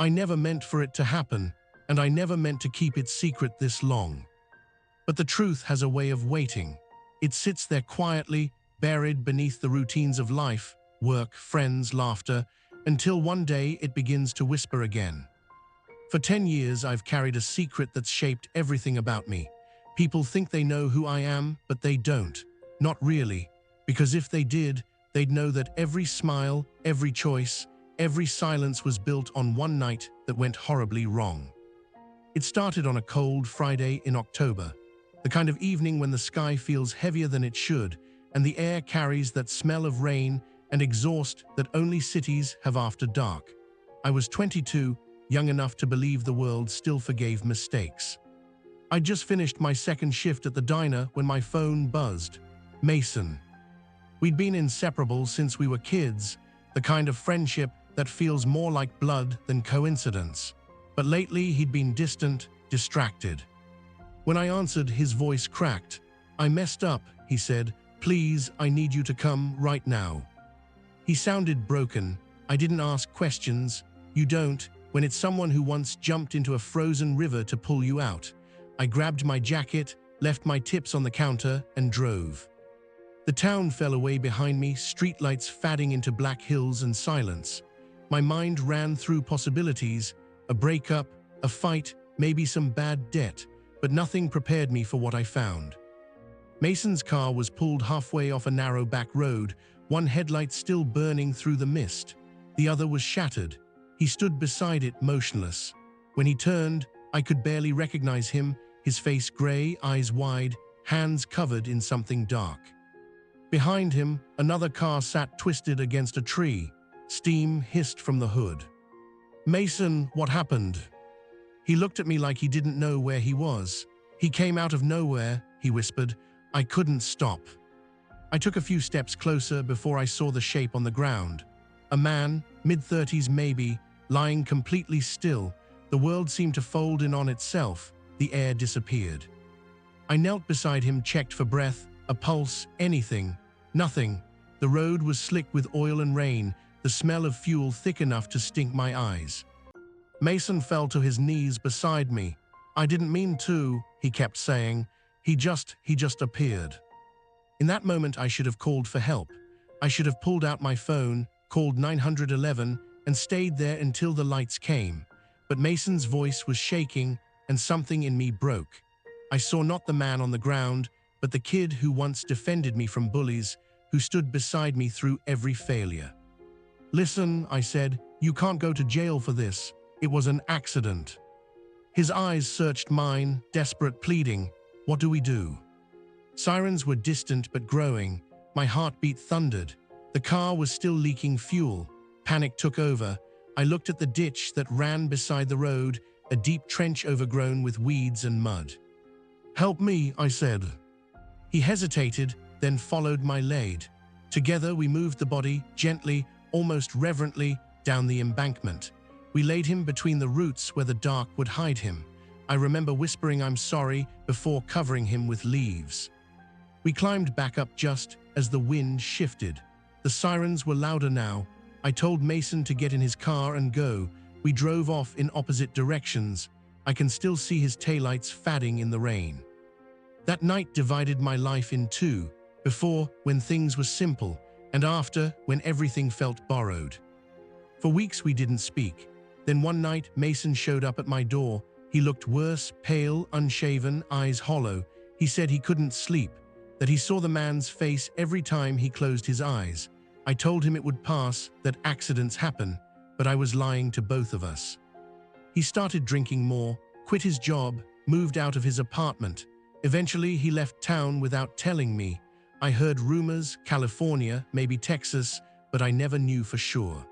I never meant for it to happen, and I never meant to keep it secret this long. But the truth has a way of waiting. It sits there quietly, buried beneath the routines of life, work, friends, laughter, until one day it begins to whisper again. For 10 years, I've carried a secret that's shaped everything about me. People think they know who I am, but they don't. Not really. Because if they did, they'd know that every smile, every choice, every silence was built on one night that went horribly wrong. It started on a cold Friday in October, the kind of evening when the sky feels heavier than it should, and the air carries that smell of rain and exhaust that only cities have after dark. I was 22, young enough to believe the world still forgave mistakes. I'd just finished my second shift at the diner when my phone buzzed. Mason. We'd been inseparable since we were kids, the kind of friendship that feels more like blood than coincidence. But lately he'd been distant, distracted. When I answered, his voice cracked. "I messed up," he said. "Please, I need you to come right now." He sounded broken. I didn't ask questions. You don't, when it's someone who once jumped into a frozen river to pull you out. I grabbed my jacket, left my tips on the counter, and drove. The town fell away behind me, streetlights fading into black hills and silence. My mind ran through possibilities, a breakup, a fight, maybe some bad debt, but nothing prepared me for what I found. Mason's car was pulled halfway off a narrow back road, one headlight still burning through the mist. The other was shattered. He stood beside it, motionless. When he turned, I could barely recognize him, his face gray, eyes wide, hands covered in something dark. Behind him, another car sat twisted against a tree. Steam hissed from the hood. "Mason, what happened?" He looked at me like he didn't know where he was. "He came out of nowhere," he whispered. "I couldn't stop." I took a few steps closer before I saw the shape on the ground. A man, mid-30s maybe, lying completely still. The world seemed to fold in on itself. The air disappeared. I knelt beside him, checked for breath, a pulse, anything. Nothing. The road was slick with oil and rain, the smell of fuel thick enough to stink my eyes. Mason fell to his knees beside me. "I didn't mean to," he kept saying. He just appeared." In that moment, I should have called for help. I should have pulled out my phone, called 911, and stayed there until the lights came. But Mason's voice was shaking, and something in me broke. I saw not the man on the ground, but the kid who once defended me from bullies, who stood beside me through every failure. "Listen," I said, "you can't go to jail for this. It was an accident." His eyes searched mine, desperate, pleading. "What do we do?" Sirens were distant but growing. My heartbeat thundered. The car was still leaking fuel. Panic took over. I looked at the ditch that ran beside the road, a deep trench overgrown with weeds and mud. "Help me," I said. He hesitated, then followed my lead. Together we moved the body, gently, almost reverently, down the embankment. We laid him between the roots where the dark would hide him. I remember whispering "I'm sorry" before covering him with leaves. We climbed back up just as the wind shifted. The sirens were louder now. I told Mason to get in his car and go. We drove off in opposite directions. I can still see his taillights fading in the rain. That night divided my life in two. Before, when things were simple, and after, when everything felt borrowed. For weeks we didn't speak. Then one night, Mason showed up at my door. He looked worse, pale, unshaven, eyes hollow. He said he couldn't sleep, that he saw the man's face every time he closed his eyes. I told him it would pass, that accidents happen, but I was lying to both of us. He started drinking more, quit his job, moved out of his apartment. Eventually, he left town without telling me. I heard rumors, California, maybe Texas, but I never knew for sure.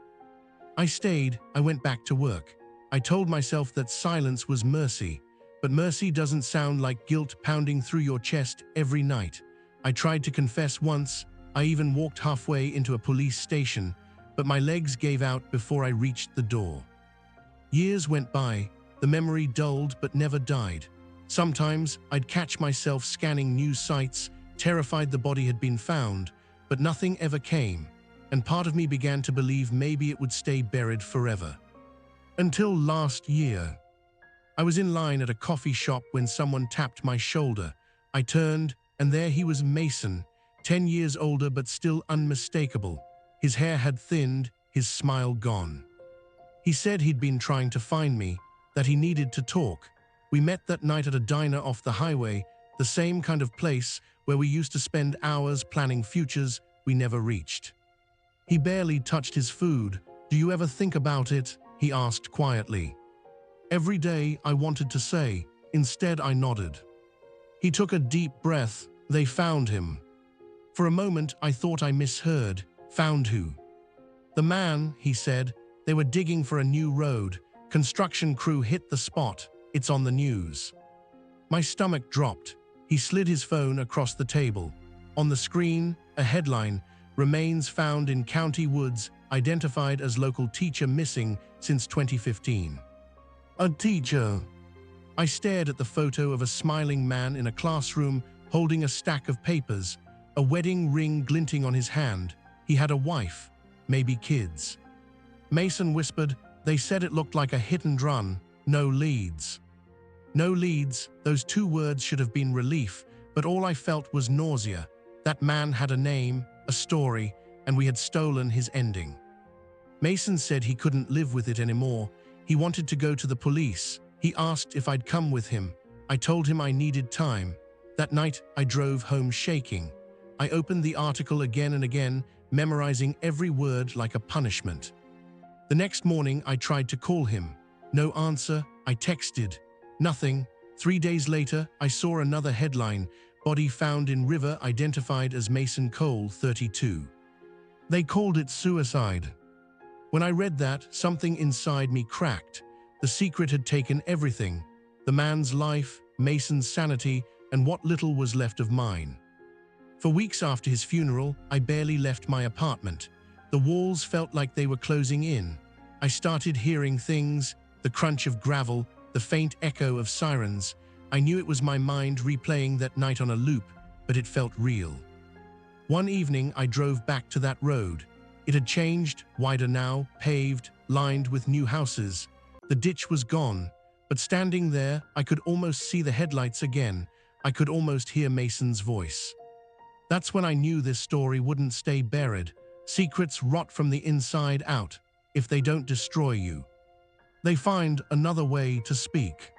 I stayed. I went back to work. I told myself that silence was mercy, but mercy doesn't sound like guilt pounding through your chest every night. I tried to confess once. I even walked halfway into a police station, but my legs gave out before I reached the door. Years went by. The memory dulled but never died. Sometimes I'd catch myself scanning news sites, terrified the body had been found, but nothing ever came, and part of me began to believe maybe it would stay buried forever. Until last year. I was in line at a coffee shop when someone tapped my shoulder. I turned, and there he was, Mason, 10 years older but still unmistakable. His hair had thinned, his smile gone. He said he'd been trying to find me, that he needed to talk. We met that night at a diner off the highway, the same kind of place where we used to spend hours planning futures we never reached. He barely touched his food. "Do you ever think about it?" he asked quietly. "Every day," I wanted to say. Instead, I nodded. He took a deep breath. "They found him." For a moment, I thought I misheard. "Found who?" "The man," he said. "They were digging for a new road. Construction crew hit the spot. It's on the news." My stomach dropped. He slid his phone across the table. On the screen, a headline: "Remains found in County Woods, identified as local teacher missing since 2015. A teacher. I stared at the photo of a smiling man in a classroom holding a stack of papers, a wedding ring glinting on his hand. He had a wife, maybe kids. Mason whispered, "They said it looked like a hit and run. No leads." No leads, those two words should have been relief, but all I felt was nausea. That man had a name, a story, and we had stolen his ending. Mason said he couldn't live with it anymore. He wanted to go to the police. He asked if I'd come with him. I told him I needed time. That night, I drove home shaking. I opened the article again and again, memorizing every word like a punishment. The next morning, I tried to call him. No answer. I texted. Nothing. 3 days later, I saw another headline: "Body found in river identified as Mason Cole, 32. They called it suicide. When I read that, something inside me cracked. The secret had taken everything: the man's life, Mason's sanity, and what little was left of mine. For weeks after his funeral, I barely left my apartment. The walls felt like they were closing in. I started hearing things: the crunch of gravel, the faint echo of sirens. I knew it was my mind replaying that night on a loop, but it felt real. One evening, I drove back to that road. It had changed, wider now, paved, lined with new houses. The ditch was gone, but standing there, I could almost see the headlights again. I could almost hear Mason's voice. That's when I knew this story wouldn't stay buried. Secrets rot from the inside out, if they don't destroy you. They find another way to speak.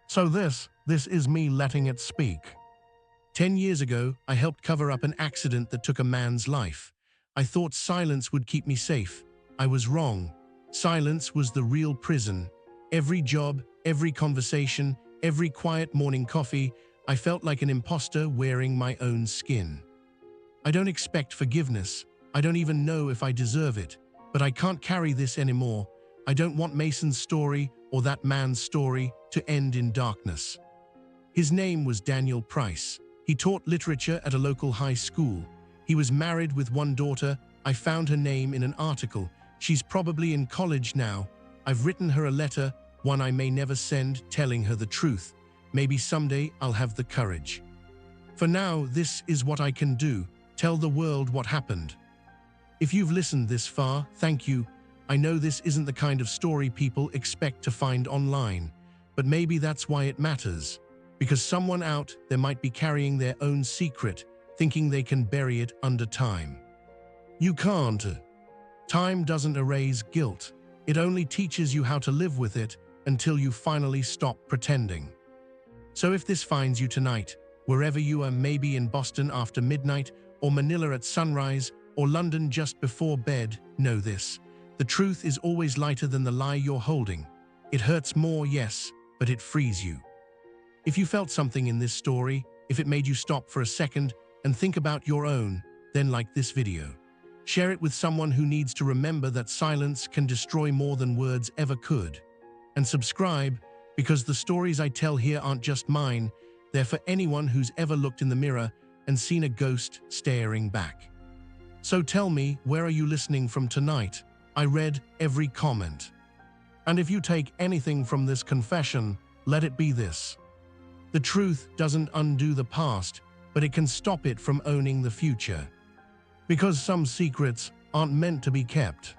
So this is me letting it speak. 10 years ago, I helped cover up an accident that took a man's life. I thought silence would keep me safe. I was wrong. Silence was the real prison. Every job, every conversation, every quiet morning coffee, I felt like an imposter wearing my own skin. I don't expect forgiveness. I don't even know if I deserve it. But I can't carry this anymore. I don't want Mason's story or that man's story to end in darkness. His name was Daniel Price. He taught literature at a local high school. He was married with one daughter. I found her name in an article. She's probably in college now. I've written her a letter, one I may never send, telling her the truth. Maybe someday I'll have the courage. For now, this is what I can do: tell the world what happened. If you've listened this far, thank you. I know this isn't the kind of story people expect to find online, but maybe that's why it matters. Because someone out there might be carrying their own secret, thinking they can bury it under time. You can't. Time doesn't erase guilt. It only teaches you how to live with it until you finally stop pretending. So if this finds you tonight, wherever you are, maybe in Boston after midnight, or Manila at sunrise, or London just before bed, know this: the truth is always lighter than the lie you're holding. It hurts more, yes, but it frees you. If you felt something in this story, if it made you stop for a second and think about your own, then like this video. Share it with someone who needs to remember that silence can destroy more than words ever could. And subscribe, because the stories I tell here aren't just mine, they're for anyone who's ever looked in the mirror and seen a ghost staring back. So tell me, where are you listening from tonight? I read every comment. And if you take anything from this confession, let it be this: the truth doesn't undo the past, but it can stop it from owning the future. Because some secrets aren't meant to be kept.